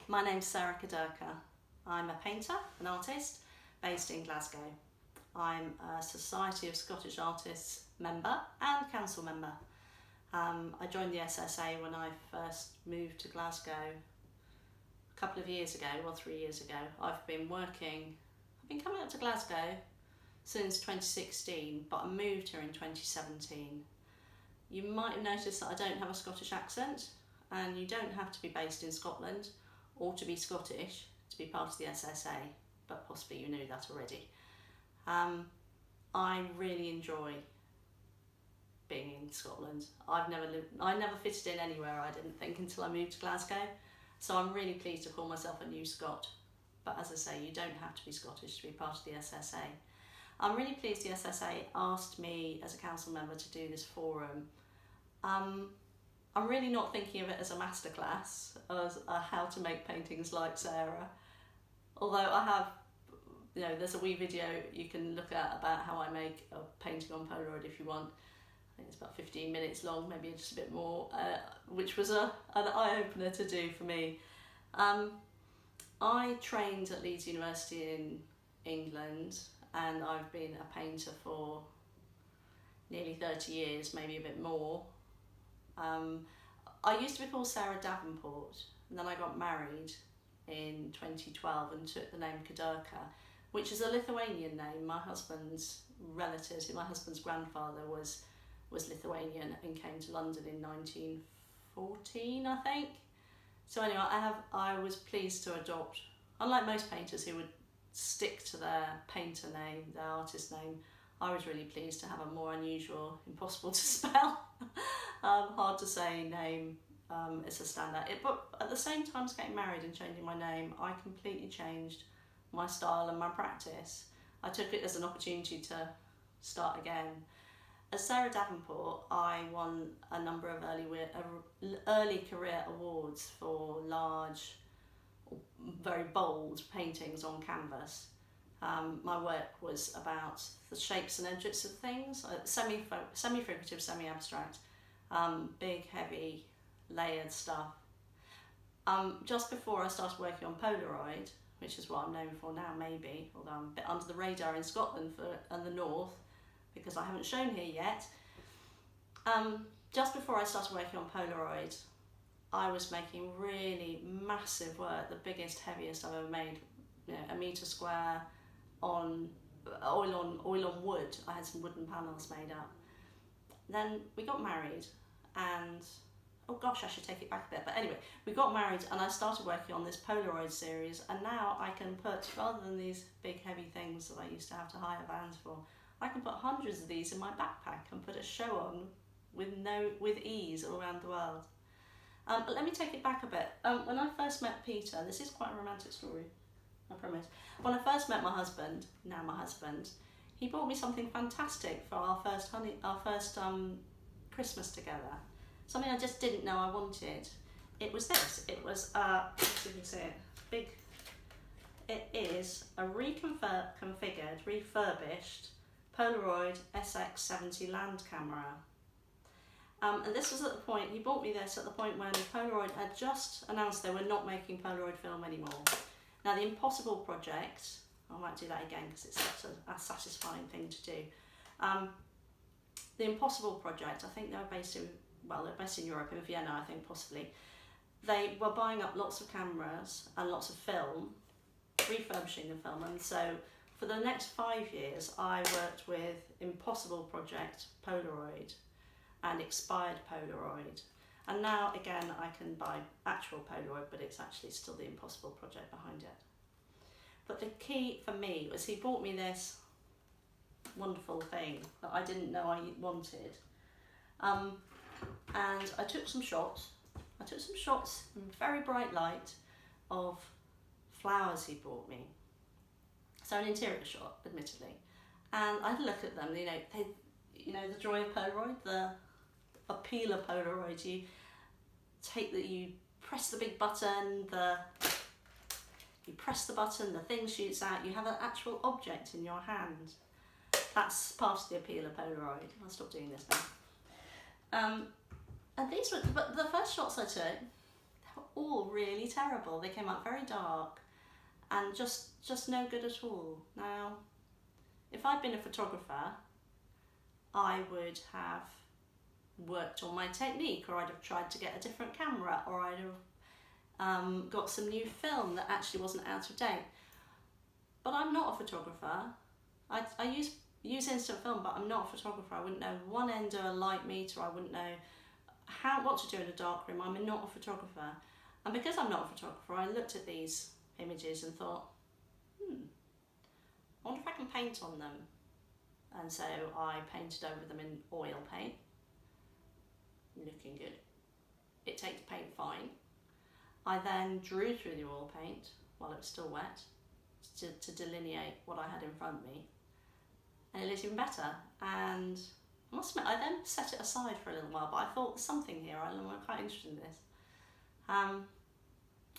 My name's Sarah Kudirka. I'm a painter, an artist, based in Glasgow. I'm a Society of Scottish Artists member and council member. I joined the SSA when I first moved to Glasgow a couple of years ago, well 3 years ago. I've been coming up to Glasgow since 2016, but I moved here in 2017. You might have noticed that I don't have a Scottish accent, and you don't have to be based in Scotland or to be Scottish to be part of the SSA, but possibly you knew that already. I really enjoy being in Scotland. I never fitted in anywhere, I didn't think, until I moved to Glasgow. So I'm really pleased to call myself a new Scot. But as I say, you don't have to be Scottish to be part of the SSA. I'm really pleased the SSA asked me as a council member to do this forum. I'm really not thinking of it as a masterclass, as how to make paintings like Sarah. Although I have, there's a wee video you can look at about how I make a painting on Polaroid if you want. I think it's about 15 minutes long, maybe just a bit more, which was an eye-opener to do for me. I trained at Leeds University in England, and I've been a painter for nearly 30 years, maybe a bit more. I used to be called Sarah Davenport, and then I got married in 2012 and took the name Kudirka, which is a Lithuanian name. My husband's relatives, my husband's grandfather was Lithuanian and came to London in 1914, I think. So anyway, I was pleased to adopt, unlike most painters who would stick to their painter name, their artist name, I was really pleased to have a more unusual, impossible to spell, hard to say name. It's a standout. But at the same time as getting married and changing my name, I completely changed my style and my practice. I took it as an opportunity to start again. As Sarah Davenport, I won a number of early career awards for large, very bold paintings on canvas. My work was about the shapes and edges of things, semi-figurative, semi-abstract, big, heavy, layered stuff. Just before I started working on Polaroid, which is what I'm known for now maybe, although I'm a bit under the radar in Scotland and the north, because I haven't shown here yet. Just before I started working on Polaroid, I was making really massive work, the biggest, heaviest I've ever made, a metre square on oil on wood. I had some wooden panels made up. Then we got married, and oh gosh, I should take it back a bit, but anyway, we got married and I started working on this Polaroid series, and now I can put, rather than these big heavy things that I used to have to hire vans for, I can put hundreds of these in my backpack and put a show on with ease all around the world. But let me take it back a bit. When I first met Peter, this is quite a romantic story, I promise. When I first met my husband, now my husband, he bought me something fantastic for our first Christmas together. Something I just didn't know I wanted. It was this. It was you can see it. It is a reconfigured, refurbished Polaroid SX70 land camera. And this was at the point, he bought me this at the point when Polaroid had just announced they were not making Polaroid film anymore. Now the Impossible project, I might do that again because it's such a satisfying thing to do. The Impossible project, I think they're based in Europe, in Vienna, I think possibly. They were buying up lots of cameras and lots of film, refurbishing the film, and so for the next 5 years I worked with Impossible project Polaroid and expired Polaroid, and now again I can buy actual Polaroid, but it's actually still the Impossible project behind it. But the key for me was he bought me this wonderful thing that I didn't know I wanted, and I took some shots in very bright light of flowers he bought me. So an interior shot, admittedly, and I had a look at them. The joy of Polaroid, the appeal of Polaroid. You press the big button, the thing shoots out. You have an actual object in your hand. That's part of the appeal of Polaroid. I'll stop doing this now. And these were, but the first shots I took, all really terrible. They came out very dark and just no good at all. Now, if I'd been a photographer, I would have worked on my technique, or I'd have tried to get a different camera, or I'd have got some new film that actually wasn't out of date. But I'm not a photographer. I use instant film, but I'm not a photographer. I wouldn't know one end of a light meter. I wouldn't know what to do in a dark room. I'm not a photographer. And because I'm not a photographer, I looked at these images and thought, I wonder if I can paint on them. And so I painted over them in oil paint. Looking good. It takes paint fine. I then drew through the oil paint while it was still wet to delineate what I had in front of me. And it looked even better. And I must admit, I then set it aside for a little while, but I thought, there's something here, I'm quite interested in this.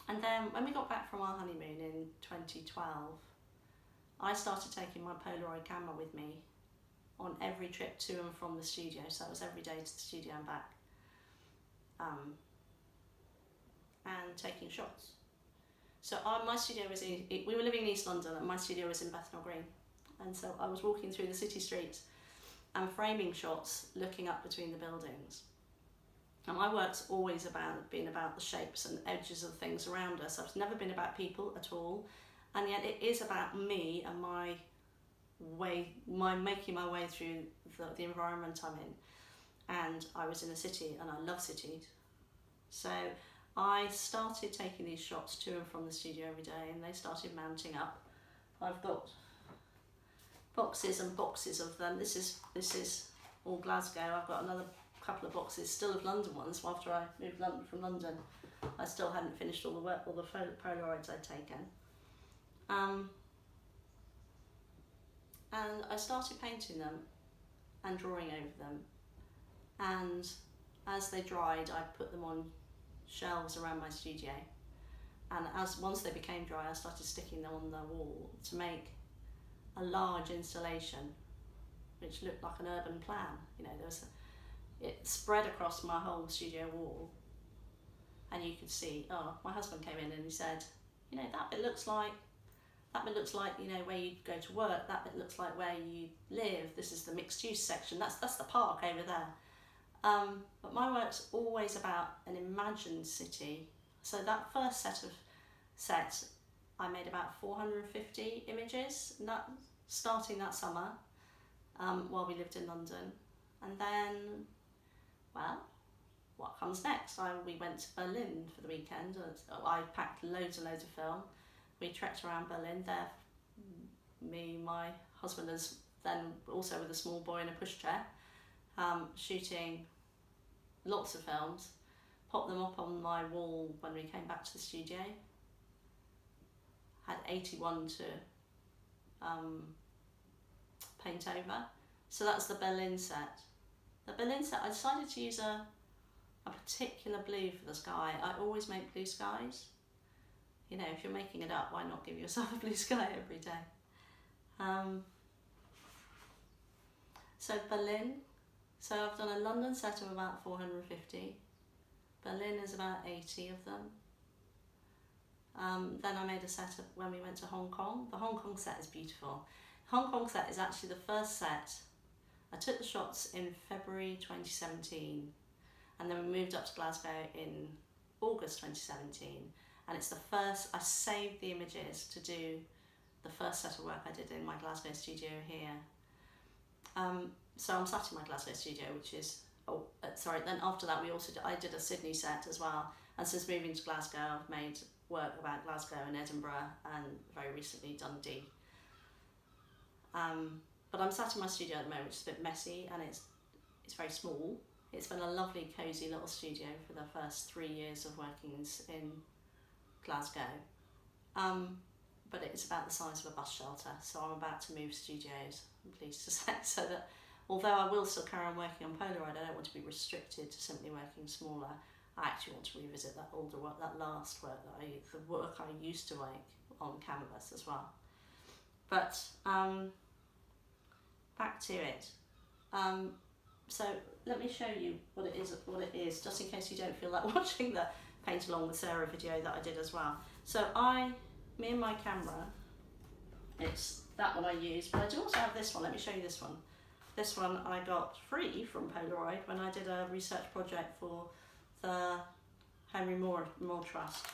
And then when we got back from our honeymoon in 2012, I started taking my Polaroid camera with me on every trip to and from the studio. So it was every day to the studio and back. And taking shots. So my studio was we were living in East London, and my studio was in Bethnal Green. And so I was walking through the city streets and framing shots looking up between the buildings. And my work's always been about the shapes and edges of things around us. It's never been about people at all. And yet it is about me and my making my way through the environment I'm in. And I was in a city, and I love cities. So I started taking these shots to and from the studio every day, and they started mounting up. I've got boxes and boxes of them. This is all Glasgow. I've got another couple of boxes still of London ones. After I moved from London, I still hadn't finished all the work, all the Polaroids I'd taken. And I started painting them and drawing over them. And as they dried, I put them on shelves around my studio. And once they became dry, I started sticking them on the wall to make a large installation, which looked like an urban plan. It spread across my whole studio wall, and you could see. My husband came in and he said, that bit looks like where you go to work. That bit looks like where you live. This is the mixed use section. That's the park over there. But my work's always about an imagined city. So that first set I made about 450 images, starting that summer, while we lived in London. And then, what comes next? We went to Berlin for the weekend. I packed loads and loads of film. We trekked around Berlin there. Me, my husband is then also with a small boy in a pushchair, shooting lots of films, popped them up on my wall when we came back to the studio. Had 81 to paint over. So that's the Berlin set. The Berlin set, I decided to use a particular blue for the sky. I always make blue skies. If you're making it up, why not give yourself a blue sky every day? So Berlin. So I've done a London set of about 450. Berlin is about 80 of them. Then I made a set when we went to Hong Kong. The Hong Kong set is beautiful. Hong Kong set is actually the first set. I took the shots in February 2017, and then we moved up to Glasgow in August 2017. And it's the first, I saved the images to do the first set of work I did in my Glasgow studio here. So I'm sat in my Glasgow studio, which is, then after that I did a Sydney set as well. And since moving to Glasgow, I've made work about Glasgow and Edinburgh, and very recently Dundee. But I'm sat in my studio at the moment, which is a bit messy, and it's very small. It's been a lovely, cosy little studio for the first 3 years of working in Glasgow. But it's about the size of a bus shelter, so I'm about to move studios, I'm pleased to say, so that although I will still carry on working on Polaroid, I don't want to be restricted to simply working smaller. I actually want to revisit that older work, that last work, the work I used to make on canvas as well. But back to it. So let me show you what it is, just in case you don't feel like watching the paint along with Sarah video that I did as well. So me and my camera, it's that one I use, but I do also have this one. Let me show you this one. This one I got free from Polaroid when I did a research project for the Henry Moore Trust.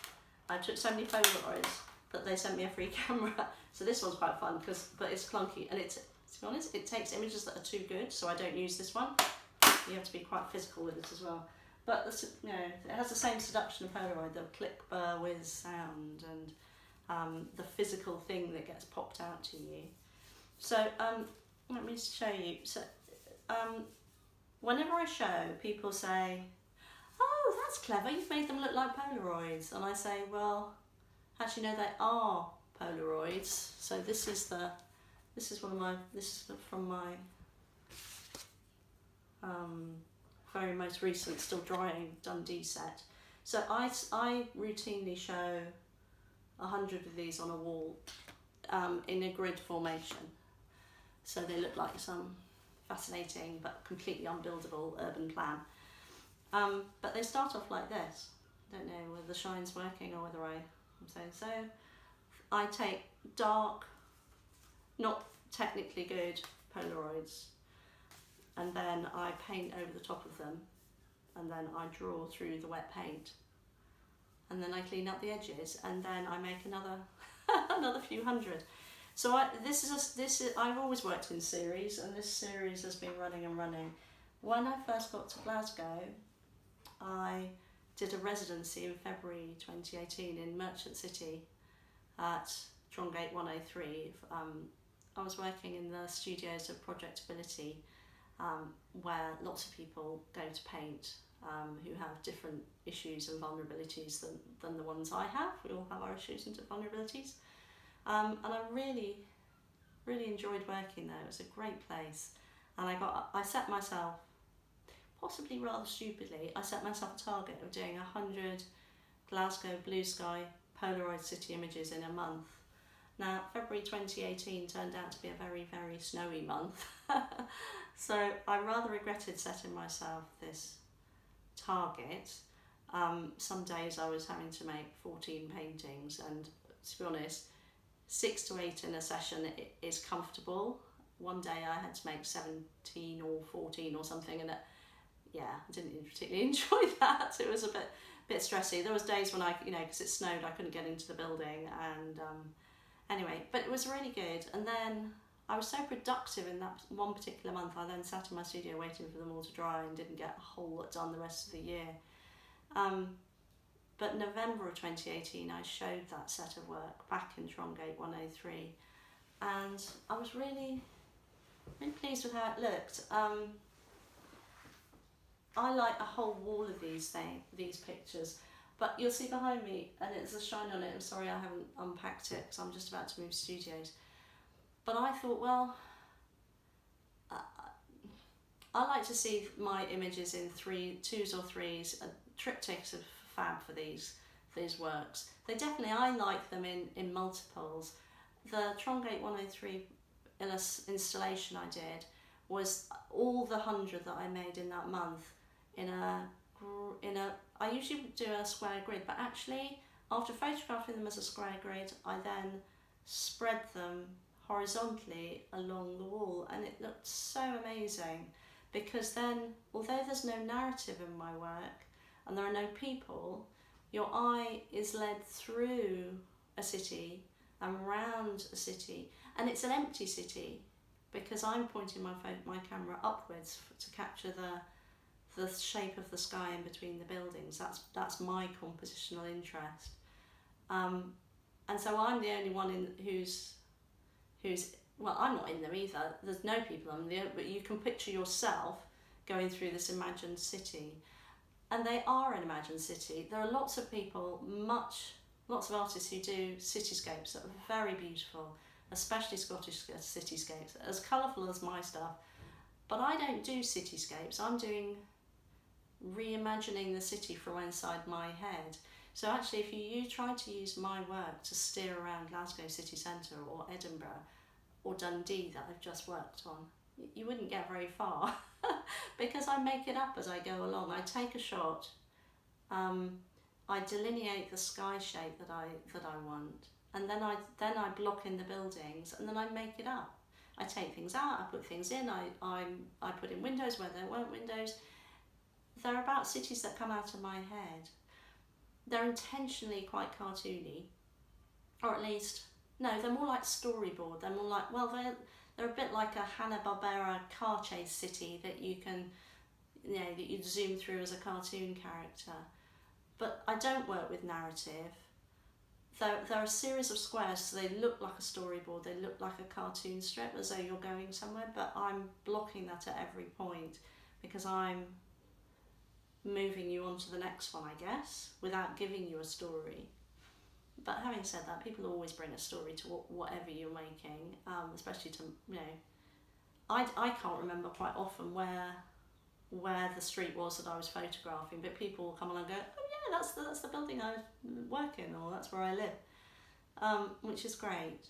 I took so many Polaroids that they sent me a free camera. So this one's quite fun, but it's clunky, and to be honest, it takes images that are too good, so I don't use this one. You have to be quite physical with it as well. But it has the same seduction of Polaroid, the click, burr, whiz sound, and the physical thing that gets popped out to you. So let me show you. So whenever I show, people say, "Oh, that's clever, you've made them look like Polaroids." And I say, well, actually no, they are Polaroids. So this is from my very most recent still drying Dundee set. So I routinely show 100 of these on a wall in a grid formation. So they look like some fascinating but completely unbuildable urban plan. But they start off like this. I don't know whether the shine's working or whether I'm saying so. I take dark, not technically good Polaroids, and then I paint over the top of them, and then I draw through the wet paint, and then I clean up the edges, and then I make another few hundred. So I've always worked in series, and this series has been running and running. When I first got to Glasgow, I did a residency in February 2018 in Merchant City at Trongate 103. I was working in the studios of Projectability, where lots of people go to paint who have different issues and vulnerabilities than the ones I have. We all have our issues and vulnerabilities. And I really, really enjoyed working there. It was a great place. And I set myself, possibly rather stupidly, I set myself a target of doing 100 Glasgow blue sky Polaroid city images in a month. Now, February 2018 turned out to be a very, very snowy month. So I rather regretted setting myself this target. Some days I was having to make 14 paintings, and to be honest, 6 to 8 in a session is comfortable. One day I had to make 17 or 14 or something, and I didn't particularly enjoy that. It was a bit stressy. There was days when because it snowed, I couldn't get into the building, and anyway, but it was really good. And then I was so productive in that one particular month. I then sat in my studio waiting for them all to dry and didn't get a whole lot done the rest of the year. But November of 2018, I showed that set of work back in Trongate 103, and I was really, really pleased with how it looked. I like a whole wall of these pictures, but you'll see behind me, and it's a shine on it. I'm sorry I haven't unpacked it because I'm just about to move studios. But I thought, well, I like to see my images in 2s or 3s, triptychs of fab for these works. I like them in multiples. The Trongate 103 installation I did was all the 100 that I made in that month I usually do a square grid, but actually after photographing them as a square grid, I then spread them horizontally along the wall, and it looked so amazing, because then, although there's no narrative in my work and there are no people, your eye is led through a city and round a city, and it's an empty city because I'm pointing my camera upwards to capture the shape of the sky in between the buildings. That's my compositional interest, and so I'm the only one who's well, I'm not in them either. There's no people in them, but you can picture yourself going through this imagined city, and they are an imagined city. There are lots of people, lots of artists who do cityscapes that are very beautiful, especially Scottish cityscapes, as colourful as my stuff. But I don't do cityscapes. I'm doing reimagining the city from inside my head. So actually, if you try to use my work to steer around Glasgow city centre or Edinburgh or Dundee that I've just worked on, you wouldn't get very far because I make it up as I go along. I take a shot, I delineate the sky shape that I want, and then I block in the buildings, and then I make it up. I take things out, I put things in, I put in windows where there weren't windows. They're about cities that come out of my head. They're intentionally quite cartoony, or at least, no, they're more like storyboard. They're more like, well, they're a bit like a Hanna-Barbera car chase city that you can, that you'd zoom through as a cartoon character. But I don't work with narrative. They're a series of squares, so they look like a storyboard, they look like a cartoon strip, as though you're going somewhere, but I'm blocking that at every point because I'm moving you on to the next one, I guess, without giving you a story. But having said that, people always bring a story to whatever you're making, especially to, I can't remember quite often where the street was that I was photographing, but people will come along and go, oh yeah, that's the building I work in, or that's where I live, which is great.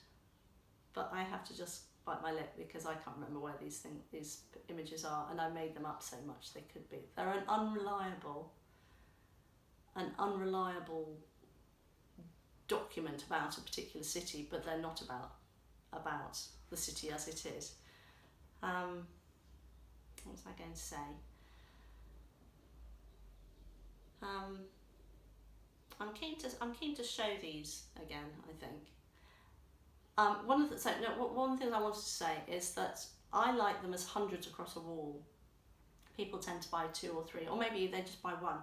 But I have to just bite my lip because I can't remember where these images are, and I made them up so much they could be. They're an unreliable document about a particular city, but they're not about the city as it is. What was I going to say? I'm keen to show these again, I think. One thing I wanted to say is that I like them as hundreds across a wall. People tend to buy 2 or 3, or maybe they just buy one.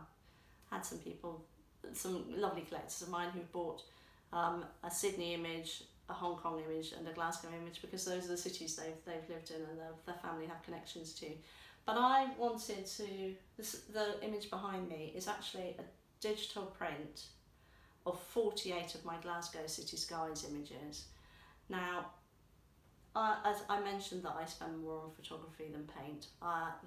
I had some lovely collectors of mine who bought a Sydney image, a Hong Kong image, and a Glasgow image, because those are the cities they've lived in and their family have connections to. But I wanted to, the image behind me is actually a digital print of 48 of my Glasgow City Skies images. Now, as I mentioned that I spend more on photography than paint,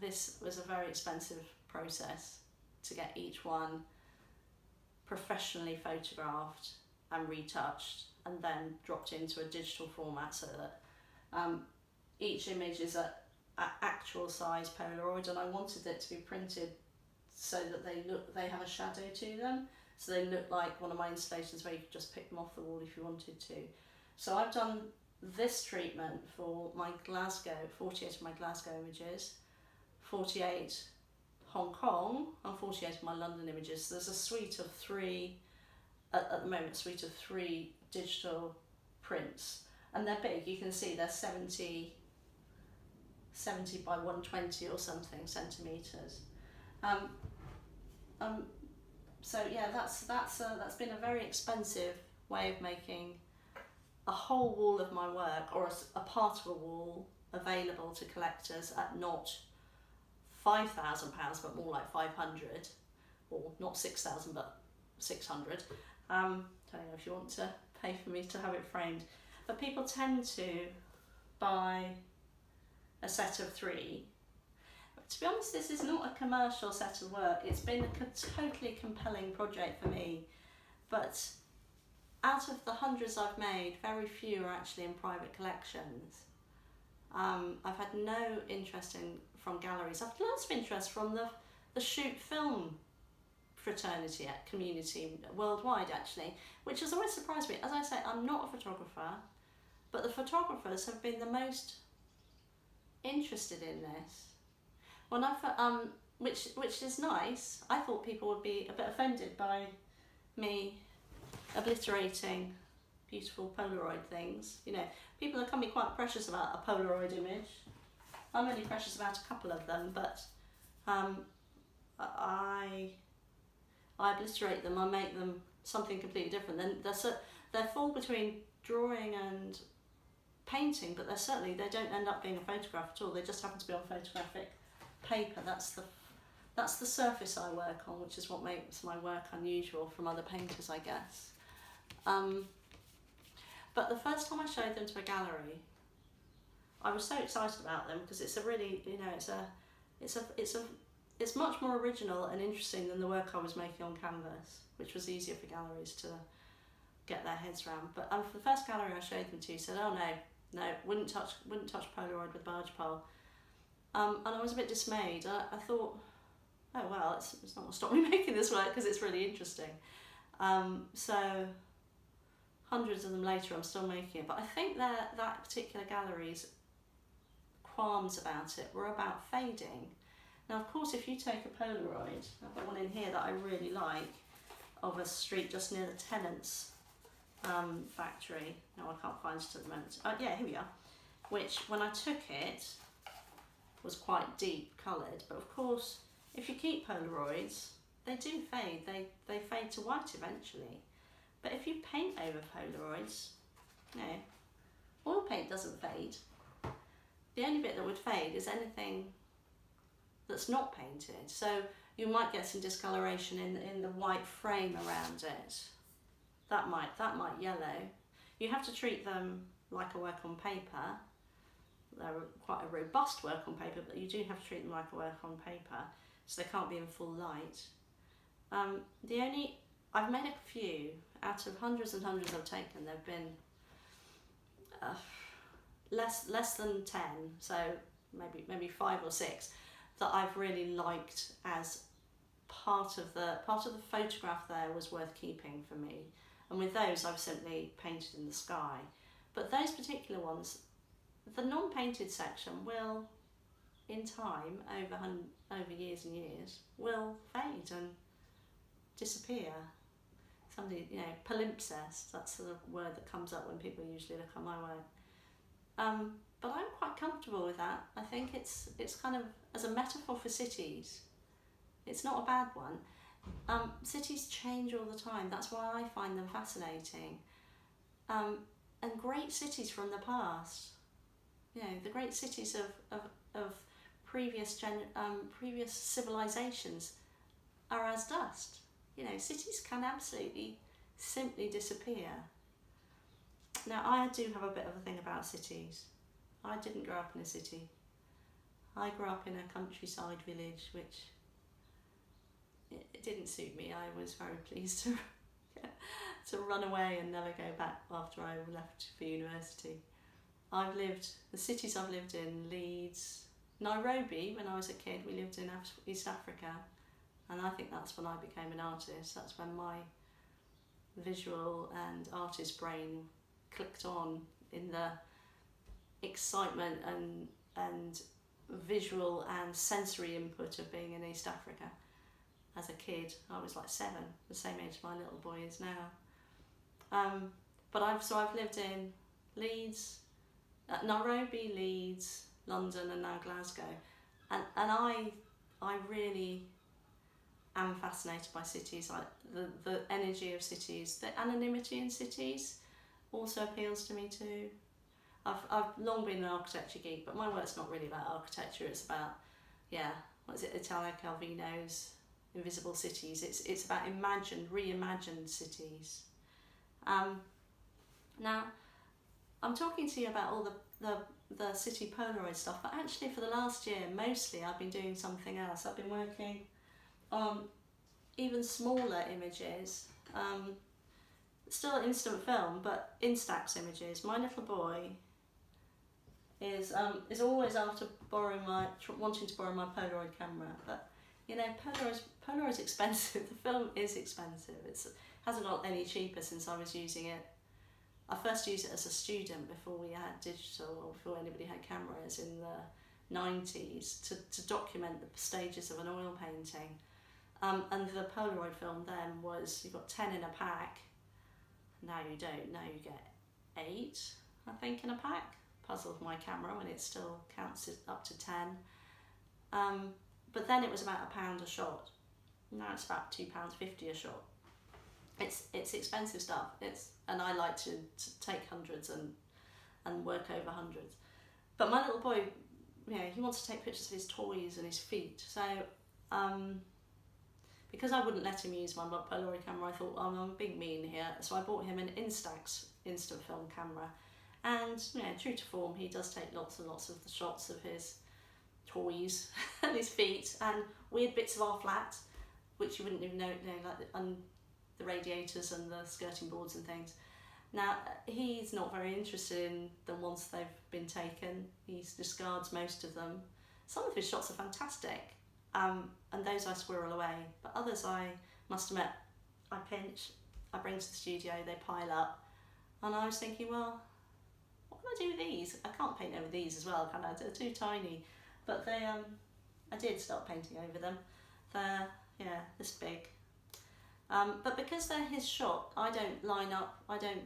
this was a very expensive process to get each one professionally photographed and retouched and then dropped into a digital format so that each image is at actual size Polaroid, and I wanted it to be printed so that they have a shadow to them, so they look like one of my installations where you could just pick them off the wall if you wanted to. So I've done this treatment for my 48 of my Glasgow images, 48 Hong Kong, and 48 of my London images. So there's a suite of 3, at the moment, a suite of 3 digital prints, and they're big. You can see they're 70 by 120 or something centimetres. So yeah, that's been a very expensive way of making a whole wall of my work, or a part of a wall, available to collectors at not £5,000, but more like 500, or not 6,000 but 600. Don't know if you want to pay for me to have it framed, but people tend to buy a set of 3. But to be honest, this is not a commercial set of work. It's been a totally compelling project for me, but out of the hundreds I've made, very few are actually in private collections. I've had no interest from galleries. I've had lots of interest from the shoot film fraternity community worldwide, actually, which has always surprised me. As I say, I'm not a photographer, but the photographers have been the most interested in this. When which is nice. I thought people would be a bit offended by me obliterating beautiful Polaroid things. People can be quite precious about a Polaroid image. I'm only precious about a couple of them, but I obliterate them. I make them something completely different. Then they fall between drawing and painting, but they don't end up being a photograph at all. They just happen to be on photographic paper. That's the surface I work on, which is what makes my work unusual from other painters, I guess. But the first time I showed them to a gallery, I was so excited about them because it's a really, it's much more original and interesting than the work I was making on canvas, which was easier for galleries to get their heads around. But for the first gallery I showed them to, said, "Oh no, wouldn't touch Polaroid with barge pole," and I was a bit dismayed. I thought, oh well, it's not going to stop me making this work because it's really interesting. So hundreds of them later, I'm still making it. But I think that particular gallery's qualms about it were about fading. Now, of course, if you take a Polaroid, I've got one in here that I really like, of a street just near the Tennant's factory. No, I can't find it at the moment. Yeah, here we are. Which, when I took it, was quite deep coloured. But of course, if you keep Polaroids, they do fade. They fade to white eventually. But if you paint over Polaroids, no, oil paint doesn't fade. The only bit that would fade is anything that's not painted. So you might get some discoloration in the white frame around it. That might yellow. You have to treat them like a work on paper. They're quite a robust work on paper, but you do have to treat them like a work on paper, so they can't be in full light. I've made a few out of hundreds and hundreds I've taken. There've been less than 10, so maybe 5 or 6 that I've really liked as part of the photograph. There was worth keeping for me, and with those I've simply painted in the sky. But those particular ones, the non-painted section will, in time, over years and years, will fade and disappear. Somebody, palimpsest, that's the word that comes up when people usually look at my work. But I'm quite comfortable with that. I think it's kind of, as a metaphor for cities, it's not a bad one. Cities change all the time. That's why I find them fascinating. And great cities from the past, the great cities of previous civilizations are as dust. Cities can absolutely simply disappear. Now, I do have a bit of a thing about cities. I didn't grow up in a city. I grew up in a countryside village, which it didn't suit me. I was very pleased to run away and never go back after I left for university. The cities I've lived in, Leeds, Nairobi. When I was a kid, we lived in East Africa, and I think that's when I became an artist. That's when my visual and artist brain clicked on in the excitement and visual and sensory input of being in East Africa. As a kid, I was like 7, the same age my little boy is now. But I've lived in Leeds, Nairobi, Leeds, London, and now Glasgow, and I really am fascinated by cities. The energy of cities, the anonymity in cities, also appeals to me too. I've long been an architecture geek, but my work's not really about architecture. It's about Italo Calvino's Invisible Cities. It's about reimagined cities. Now, I'm talking to you about all the city Polaroid stuff, but actually for the last year, mostly I've been doing something else. I've been working on even smaller images, still instant film, but Instax images. My little boy is always after wanting to borrow my Polaroid camera, but Polaroid's expensive. The film is expensive. It hasn't got any cheaper since I was using it. I first used it as a student before we had digital, or before anybody had cameras in the 90s, to document the stages of an oil painting. And the Polaroid film then was, you got 10 in a pack. Now you don't. Now you get 8, I think, in a pack. Puzzled my camera when it still counts it up to 10. But then it was about £1 a shot. Now it's about £2.50 a shot. It's expensive stuff. And I like to take hundreds and work over hundreds. But my little boy, he wants to take pictures of his toys and his feet. So because I wouldn't let him use my Polaroid camera, I thought, I'm being mean here. So I bought him an Instax instant film camera. And true to form, he does take lots and lots of the shots of his toys and his feet and weird bits of our flat, which you wouldn't even know, like the radiators and the skirting boards and things. Now, he's not very interested in them once they've been taken. He discards most of them. Some of his shots are fantastic, and those I squirrel away, but others I must admit I pinch I bring to the studio, they pile up, and I was thinking, well, what can I do with these? I can't paint over these as well, can I? They're too tiny. But they, I did start painting over them. They're, yeah, this big. But because they're his shot, I don't line up, I don't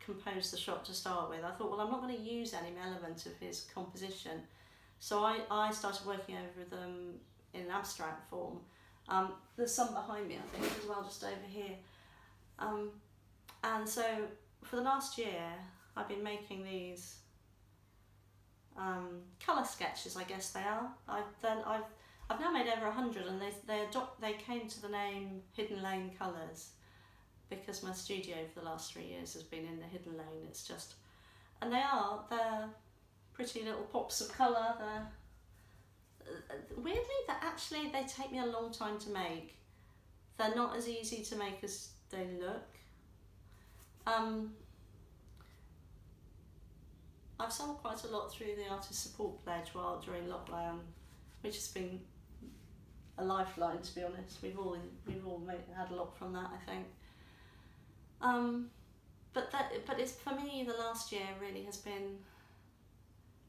compose the shot to start with. I thought, well, I'm not going to use any element of his composition. So I started working over them in an abstract form. There's some behind me, I think, as well, just over here. And so for the last year, I've been making these colour sketches, I guess they are. I've now made over 100, and they came to the name Hidden Lane Colours because my studio for the last 3 years has been in the Hidden Lane. It's just, and they're pretty little pops of colour. Weirdly, they take me a long time to make. They're not as easy to make as they look. I've sold quite a lot through the Artist Support Pledge during lockdown, which has been a lifeline, to be honest. We've all had a lot from that, I think. But it's, for me, the last year really has been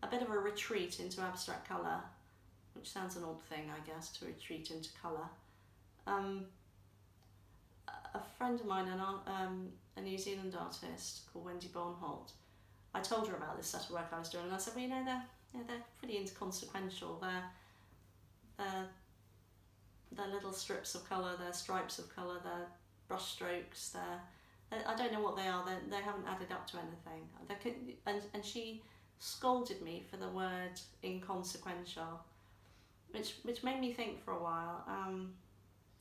a bit of a retreat into abstract colour, which sounds an odd thing, I guess, to retreat into colour. A friend of mine, a New Zealand artist called Wendy Bonholt, I told her about this set of work I was doing, and I said, well, you know, they're pretty inconsequential. They're little strips of colour, they're stripes of colour, they're brush strokes, I don't know what they are, they haven't added up to anything. And she scolded me for the word inconsequential, which made me think for a while.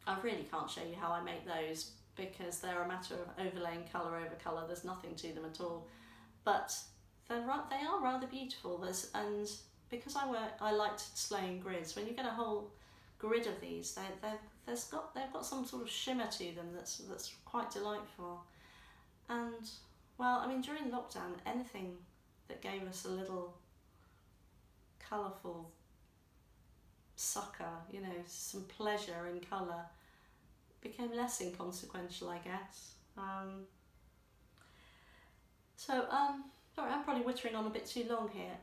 I really can't show you how I make those because they're a matter of overlaying colour over colour. There's nothing to them at all, but they are rather beautiful. And because I like to display in grids, when you get a whole grid of these, they've got some sort of shimmer to them that's quite delightful. And well, I mean, during lockdown, anything that gave us a little colourful sucker, you know, some pleasure in colour, became less inconsequential, I guess. Sorry, I'm probably wittering on a bit too long here.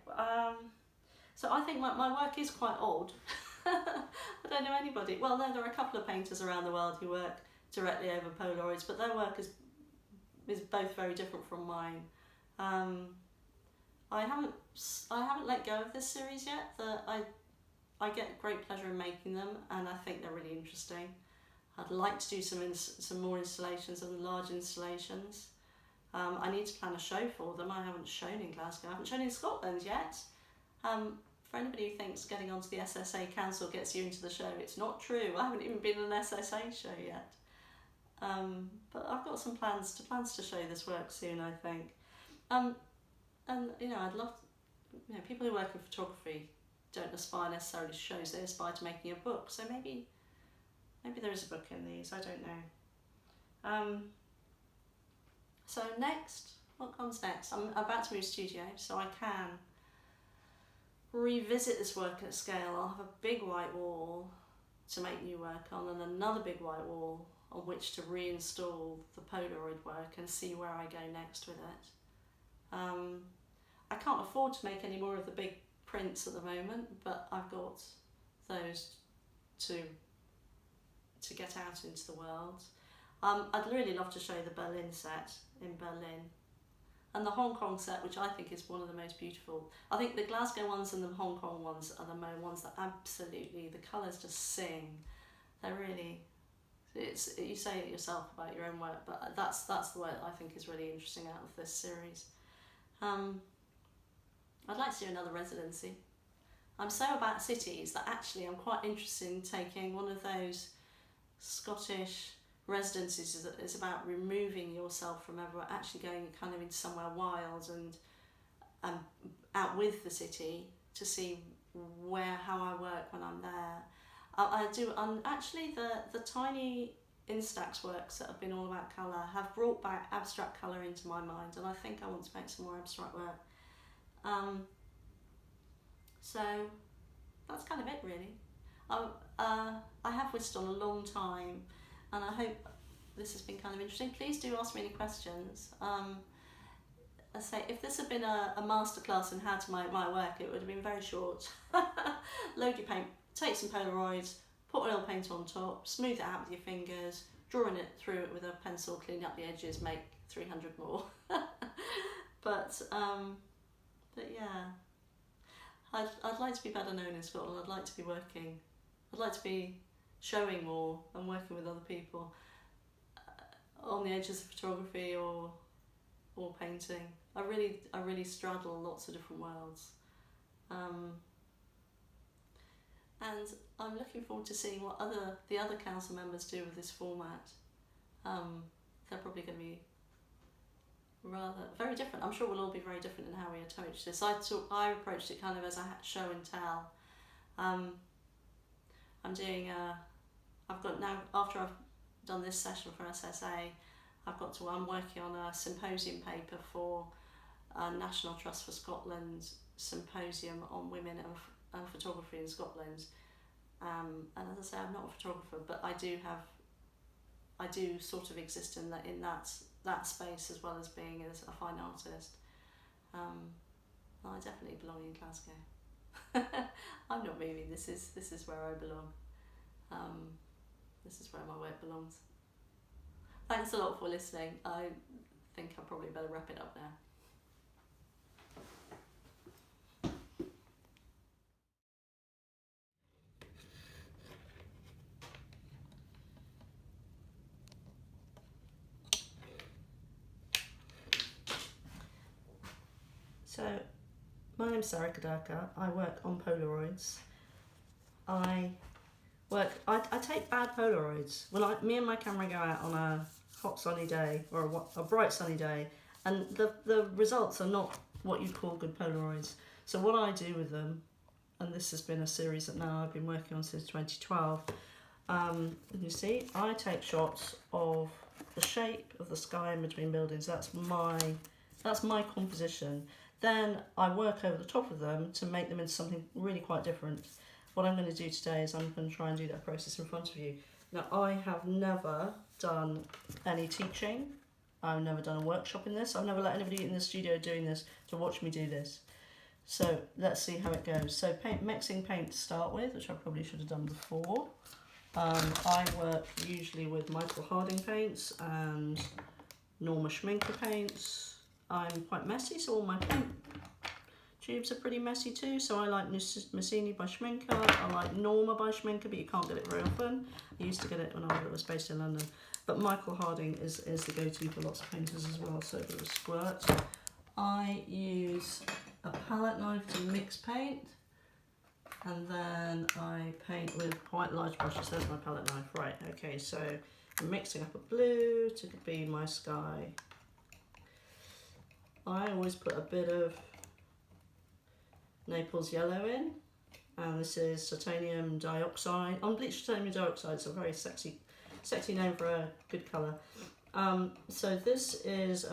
So I think my work is quite old. I don't know anybody. Well, no, there are a couple of painters around the world who work directly over Polaroids, but their work is both very different from mine. I haven't let go of this series yet. I get great pleasure in making them, and I think they're really interesting. I'd like to do some more installations and large installations. I need to plan a show for them. I haven't shown in Glasgow. I haven't shown in Scotland yet. For anybody who thinks getting onto the SSA Council gets you into the show, it's not true. I haven't even been on an SSA show yet. But I've got some plans to show this work soon, I think. And you know, I'd love, you know, people who work in photography don't aspire necessarily to shows, they aspire to making a book. So maybe there is a book in these, I don't know. So next, what comes next? I'm about to move studio, so I can revisit this work at scale. I'll have a big white wall to make new work on, and another big white wall on which to reinstall the Polaroid work and see where I go next with it. I can't afford to make any more of the big prints at the moment, but I've got those to get out into the world. I'd really love to show the Berlin set in Berlin, and the Hong Kong set, which I think is one of the most beautiful. I think the Glasgow ones and the Hong Kong ones are the ones that absolutely, the colours just sing. They're really, you say it yourself about your own work, but that's the work I think is really interesting out of this series. I'd like to do another residency. I'm so about cities that actually I'm quite interested in taking one of those Scottish residencies that is about removing yourself from everywhere, actually going kind of into somewhere wild and out with the city to see how I work when I'm there. I do, actually the tiny Instax works that have been all about colour have brought back abstract colour into my mind, and I think I want to make some more abstract work. So that's kind of it really. I have whisked on a long time, and I hope this has been kind of interesting. Please do ask me any questions. I say, if this had been a masterclass in how to make my work, it would have been very short. Load your paint, take some Polaroids, put oil paint on top, smooth it out with your fingers, drawing it through it with a pencil, clean up the edges, make 300 more. But yeah, I'd like to be better known in Scotland. I'd like to be working, I'd like to be showing more and working with other people on the edges of photography or painting. I really straddle lots of different worlds, and I'm looking forward to seeing what the other council members do with this format. They're probably going to be very different. I'm sure we'll all be very different in how we approach this. I approached it kind of as a show and tell. I'm doing I've got now, after I've done this session for SSA, I'm working on a symposium paper for National Trust for Scotland symposium on women and photography in Scotland. And as I say, I'm not a photographer, but I do sort of exist in that space, as well as being as a fine artist. I definitely belong in Glasgow. I'm not moving. This is where I belong. This is where my work belongs. Thanks a lot for listening. I think I probably better wrap it up now. So, my name's Sarah Kudirka. I work on Polaroids. I take bad Polaroids. Me and my camera go out on a hot sunny day or a bright sunny day, and the results are not what you'd call good Polaroids. So what I do with them, and this has been a series that now I've been working on since 2012, you see, I take shots of the shape of the sky in between buildings. That's my composition. Then I work over the top of them to make them into something really quite different. What I'm going to do today is I'm going to try and do that process in front of you. Now, I have never done any teaching. I've never done a workshop in this. I've never let anybody in the studio doing this to watch me do this. So let's see how it goes. So mixing paint to start with, which I probably should have done before. I work usually with Michael Harding paints and Norma Schminker paints. I'm quite messy, so all my paint tubes are pretty messy too. So I like Messini by Schminker. I like Norma by Schminker, but you can't get it very often. I used to get it when I was based in London. But Michael Harding is the go-to for lots of painters as well, so a bit of a squirt. I use a palette knife to mix paint, and then I paint with quite large brushes. There's my palette knife. Right, okay, so I'm mixing up a blue to be my sky. I always put a bit of Naples yellow in, and this is titanium dioxide. Unbleached titanium dioxide, it's a very sexy name for a good colour. So this is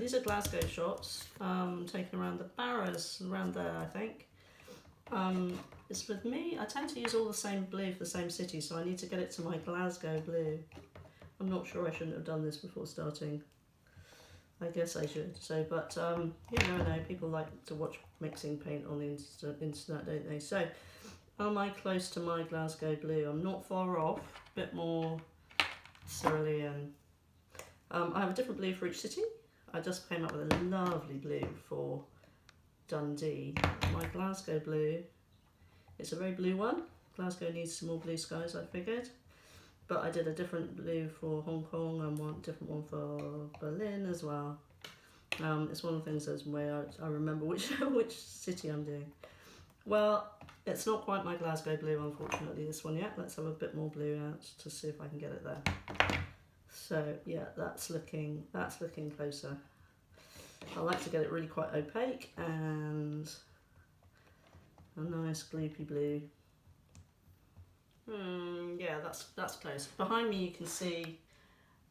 these are Glasgow shots, taken around the Barrows, around there I think. It's with me, I tend to use all the same blue for the same city, so I need to get it to my Glasgow blue. I'm not sure, I shouldn't have done this before starting. I guess I should. So, but you never know, people like to watch mixing paint on the internet, don't they? So, am I close to my Glasgow blue? I'm not far off, a bit more cerulean. I have a different blue for each city. I just came up with a lovely blue for Dundee. My Glasgow blue, it's a very blue one. Glasgow needs some more blue skies, I figured. But I did a different blue for Hong Kong and one different one for Berlin as well. It's one of the things that's where I remember which city I'm doing. Well, it's not quite my Glasgow blue, unfortunately, this one yet. Let's have a bit more blue out to see if I can get it there. So yeah, that's looking closer. I like to get it really quite opaque and a nice gloopy blue. Yeah, that's close. Behind me you can see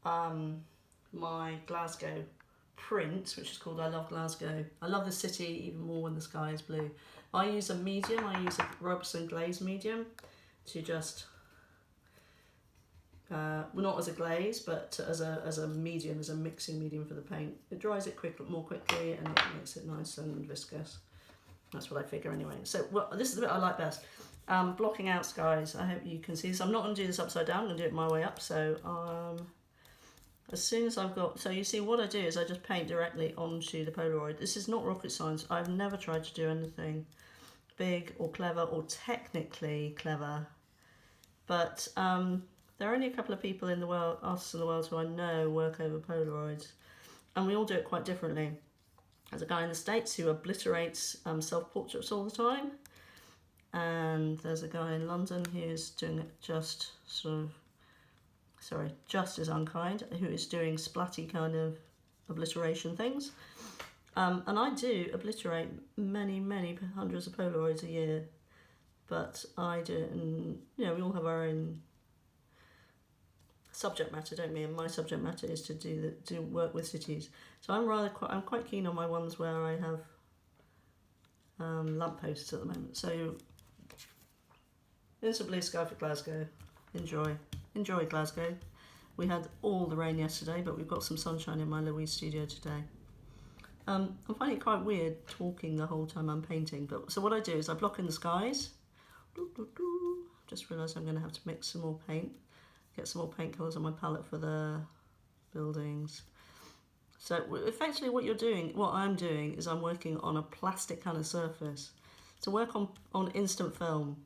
my Glasgow print, which is called I Love Glasgow. I love the city even more when the sky is blue. I use a medium, I use a Robertson Glaze medium to just well, not as a glaze, but as a medium, as a mixing medium for the paint. It dries it more quickly, and it makes it nice and viscous. That's what I figure anyway. So this is the bit I like best. Blocking out skies. I hope you can see this. I'm not going to do this upside down. I'm going to do it my way up. So as soon as I've got... So you see what I do is I just paint directly onto the Polaroid. This is not rocket science. I've never tried to do anything big or clever or technically clever. But there are only a couple of people in the world, us in the world, who I know work over Polaroids. And we all do it quite differently. There's a guy in the States who obliterates self-portraits all the time. And there's a guy in London who's doing it just as unkind, who is doing splatty kind of obliteration things. And I do obliterate many hundreds of Polaroids a year. But I do it, and we all have our own subject matter, don't we? And my subject matter is to do work with cities. So I'm quite keen on my ones where I have lampposts at the moment. So there's a blue sky for Glasgow. Enjoy Glasgow. We had all the rain yesterday, but we've got some sunshine in my Louise studio today. I'm finding it quite weird talking the whole time I'm painting. But so what I do is I block in the skies. Just realised I'm going to have to mix some more paint. Get some more paint colours on my palette for the buildings. So effectively what I'm doing is I'm working on a plastic kind of surface. To work on instant film,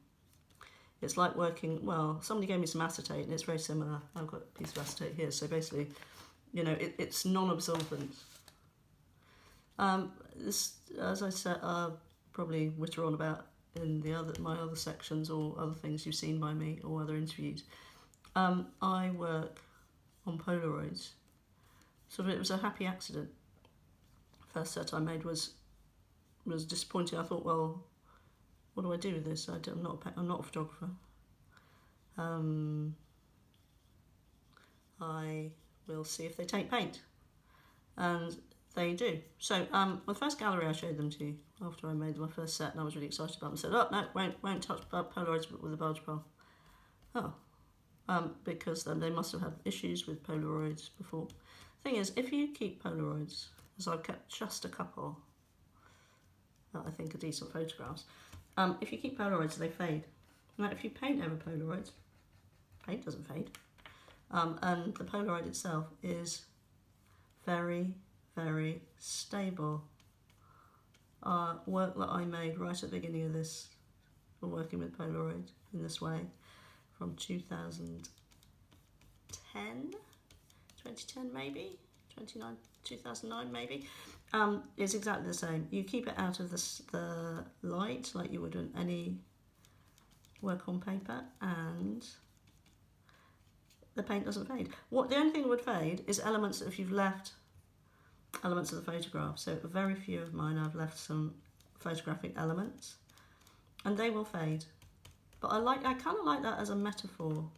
it's like working, somebody gave me some acetate and it's very similar. I've got a piece of acetate here. So basically, it's non-absorbent. This, as I said, I'll probably witter on about in my other sections or other things you've seen by me or other interviews. I work on Polaroids. It was a happy accident. First set I made was disappointing. I thought, well, what do I do with this? I'm not a photographer. I will see if they take paint, and they do. So the first gallery I showed them to after I made my first set, and I was really excited about them, said, "Oh no, won't touch Polaroids with a bulge pole." Because then they must have had issues with Polaroids before. Thing is, if you keep Polaroids, as I've kept just a couple that I think are decent photographs, if you keep Polaroids, they fade. Now, if you paint over Polaroids, paint doesn't fade. And the Polaroid itself is very, very stable. Work that I made right at the beginning of this, for working with Polaroid in this way, from 2010 maybe, 2009 maybe, is exactly the same. You keep it out of the light like you would on any work on paper, and the paint doesn't fade. The only thing that would fade is elements if you've left elements of the photograph. So very few of mine I've left some photographic elements, and they will fade. But I kind of like that as a metaphor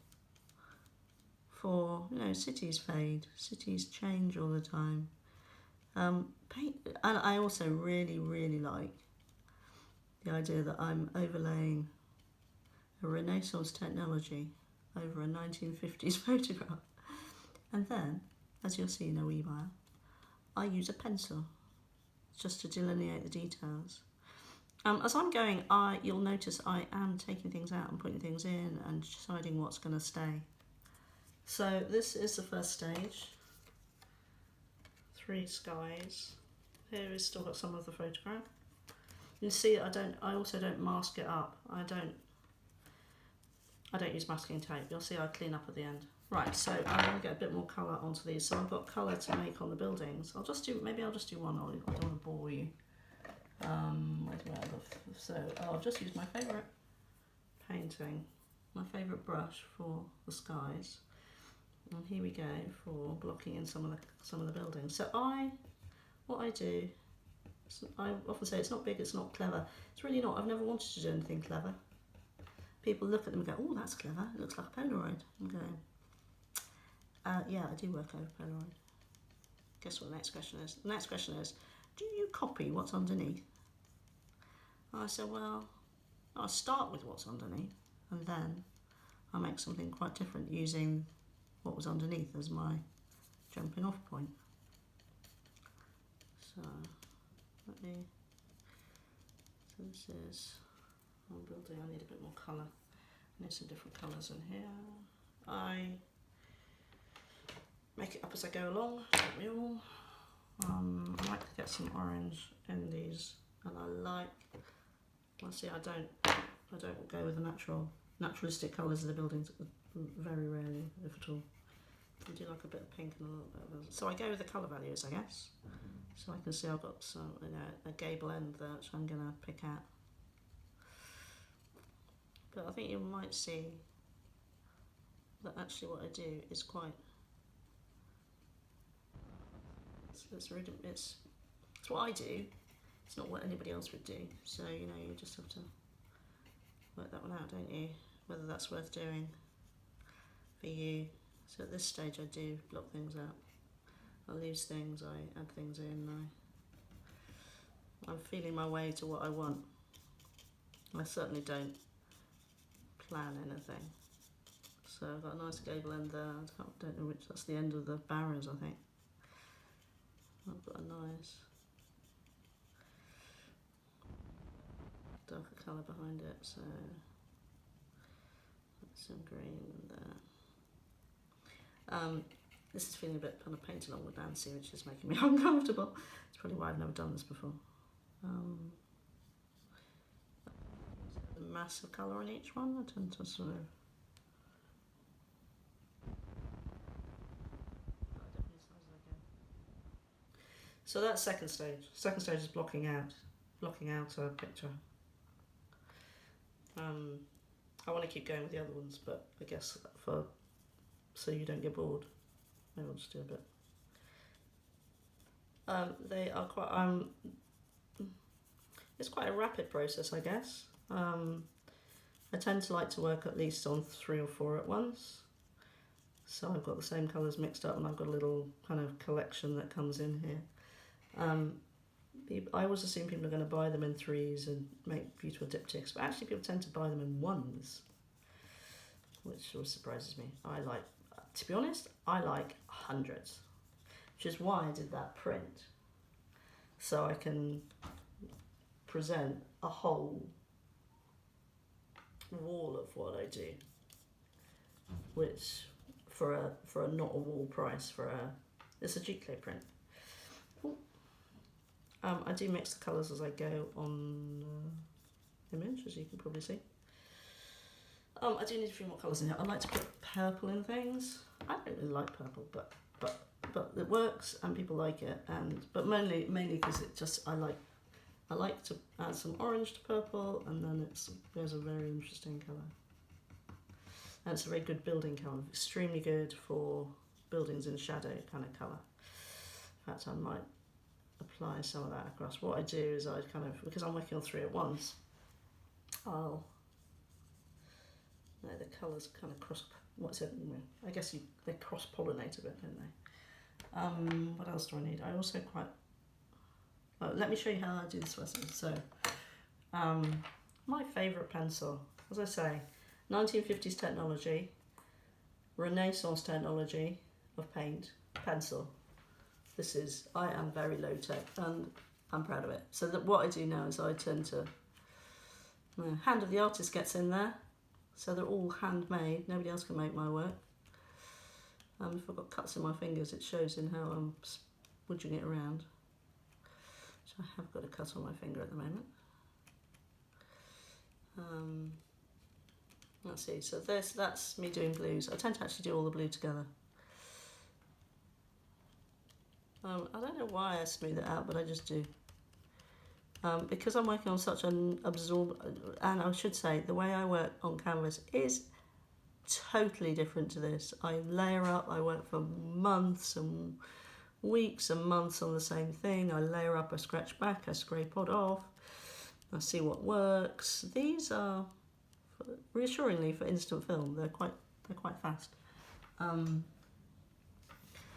for, cities fade, cities change all the time. Paint, and I also really, really like the idea that I'm overlaying a Renaissance technology over a 1950s photograph. And then, as you'll see in a wee while, I use a pencil just to delineate the details. As I'm going, you'll notice I am taking things out and putting things in and deciding what's going to stay. So this is the first stage. 3 skies. Here is still got some of the photograph. You see, I also don't mask it up. I don't use masking tape. You'll see I clean up at the end. Right, so I'm going to get a bit more colour onto these. So I've got colour to make on the buildings. Maybe I'll just do one. I don't want to bore you. So I'll just use my favourite painting, my favourite brush for the skies. And here we go for blocking in some of the buildings. So what I do, I often say it's not big, it's not clever. It's really not. I've never wanted to do anything clever. People look at them and go, "Oh, that's clever. It looks like a Polaroid." I'm going, yeah, I do work over Polaroid. Guess what the next question is? The next question is, do you copy what's underneath? I said, well, I'll start with what's underneath, and then I'll make something quite different using what was underneath as my jumping off point. So let me, so this is, I'm building, I need a bit more colour. I need some different colours in here. I make it up as I go along, don't we all? I like to get some orange in these, and I like, well, see, I don't go with the naturalistic colours of the buildings, very rarely, if at all. I do like a bit of pink and a little bit of, so I go with the colour values, I guess. So I can see I've got some, you know, a gable end there, which I'm going to pick out. But I think you might see that actually what I do is quite, it's what I do, it's not what anybody else would do. So, you know, you just have to work that one out, don't you? Whether that's worth doing for you. So at this stage I do block things out. I lose things, I add things in, I'm feeling my way to what I want. I certainly don't plan anything. So I've got a nice gable end there, I don't know which, that's the end of the barrows, I think. I've got a nice darker colour behind it, so some green there. This is feeling a bit kind of paint along with Nancy, which is making me uncomfortable. It's probably why I've never done this before. The mass of colour on each one, I tend to sort of. So that's second stage. Second stage is blocking out a picture. I want to keep going with the other ones, but I guess so you don't get bored, maybe I'll just do a bit. They are quite, it's quite a rapid process, I guess. I tend to like to work at least on 3 or 4 at once. So I've got the same colours mixed up, and I've got a little kind of collection that comes in here. I always assume people are going to buy them in 3s and make beautiful diptychs, but actually people tend to buy them in 1s, which always surprises me. To be honest, I like 100s, which is why I did that print, so I can present a whole wall of what I do, which for a not a wall price, it's a Giclée print. I do mix the colours as I go on image, as you can probably see. I do need a few more colours in here. I like to put purple in things. I don't really like purple, but it works and people like it. But mainly because it just I like to add some orange to purple, and then there's a very interesting colour. And it's a very good building colour, extremely good for buildings in shadow kind of colour. In fact, I might apply some of that across. What I do is I kind of, because I'm working on 3 at once, the colours kind of I guess they cross-pollinate a bit, don't they? What else do I need? I also let me show you how I do this first. So, my favourite pencil, as I say, 1950s technology, Renaissance technology of paint, pencil. I am very low tech, and I'm proud of it. So what I do now is I tend to, hand of the artist gets in there, so they're all handmade, nobody else can make my work. If I've got cuts in my fingers, it shows in how I'm woodging it around. So I have got a cut on my finger at the moment. Let's see, so that's me doing blues. I tend to actually do all the blue together. I don't know why I smooth it out, but I just do. Because I'm working on such an and I should say, the way I work on canvas is totally different to this. I layer up, I work for months and weeks and months on the same thing. I layer up, I scratch back, I scrape it off, I see what works. These are, reassuringly for instant film, they're quite fast.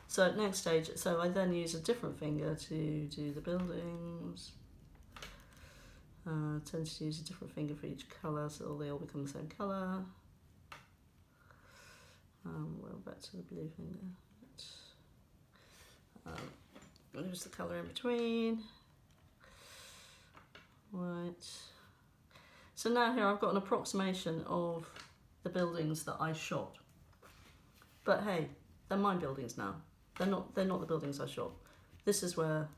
So next stage, so I then use a different finger to do the buildings. Tend to use a different finger for each colour, so they all become the same colour. We're back to the blue finger. Lose the colour in between. Right. So now here I've got an approximation of the buildings that I shot. But hey, they're my buildings now. They're not the buildings I shot. This is where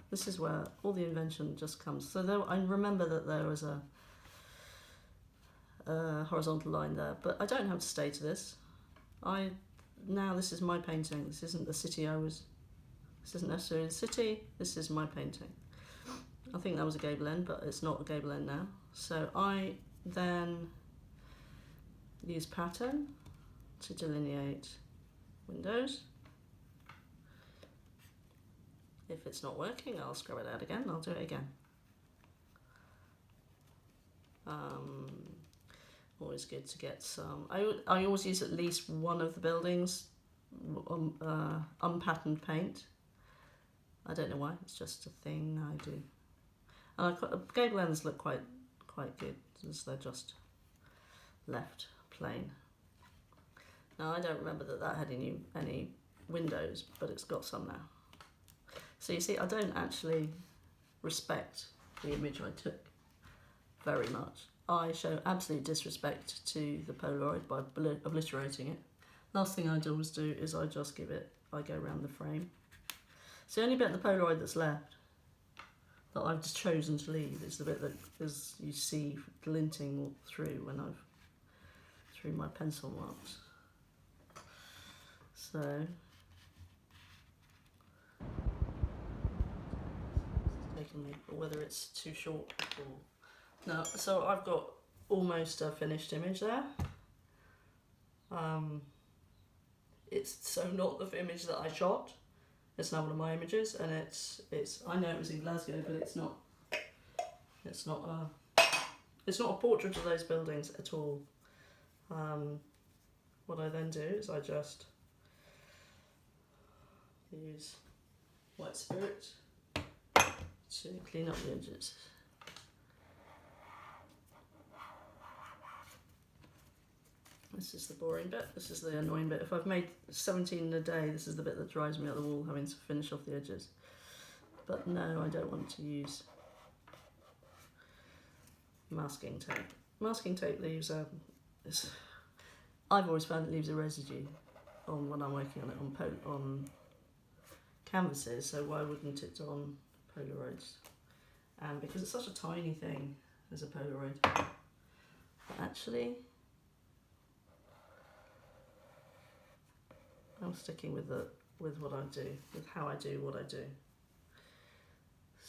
all the invention just comes. So I remember that there was a horizontal line there, but I don't have to stay to this. Now this is my painting. This isn't the city this isn't necessarily the city, this is my painting. I think that was a gable end, but it's not a gable end now. So I then use pattern to delineate windows. If it's not working, I'll scrub it out again, I'll do it again. Always good to get some. I always use at least one of the buildings unpatterned paint. I don't know why, it's just a thing I do. And gable ends look quite good, as they're just left plain. Now I don't remember that had any windows, but it's got some now. So you see, I don't actually respect the image I took very much. I show absolute disrespect to the Polaroid by obliterating it. Last thing I'd always do is I go around the frame. So the only bit of the Polaroid that's left that I've just chosen to leave is the bit that you see glinting through when through my pencil marks. So taking me, or whether it's too short or no. So I've got almost a finished image there. It's so not the image that I shot. It's not one of my images, and it's. I know it was in Glasgow, but it's not. It's not a portrait of those buildings at all. What I then do is I just use white spirit to clean up the edges. This is the boring bit, this is the annoying bit. If I've made 17 a day, this is the bit that drives me up the wall, having to finish off the edges. But no, I don't want to use masking tape. Masking tape leaves I've always found it leaves a residue when I'm working on it on canvases, so why wouldn't it on Polaroids? And because it's such a tiny thing as a Polaroid, but actually I'm sticking with what I do, with how I do what I do.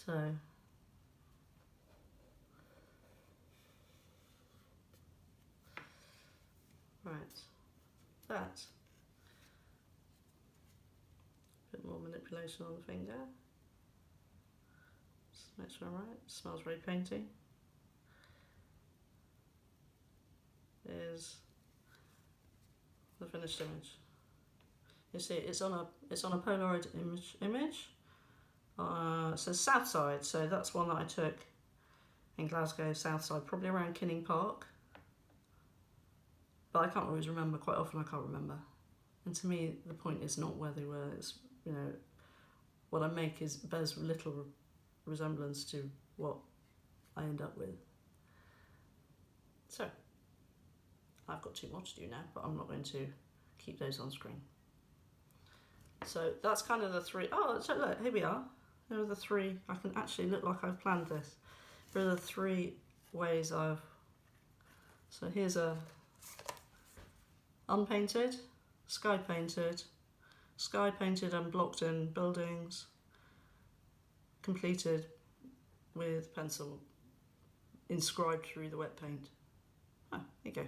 So right, that. Bit more manipulation on the finger. Just make sure I'm right. Smells very painty. Is the finished image. You see, it's on a Polaroid image. It says South Side, so that's one that I took in Glasgow, South Side, probably around Kinning Park. But I can't always remember. Quite often I can't remember. And to me, the point is not where they were. It's, what I make bears little resemblance to what I end up with. So I've got 2 more to do now, but I'm not going to keep those on screen. So that's kind of the 3. Oh, so look, here we are. Here are the 3. I can actually look like I've planned this. Here are the 3 ways I've. So here's a unpainted, sky painted and blocked in buildings, completed with pencil inscribed through the wet paint. Oh, there you go.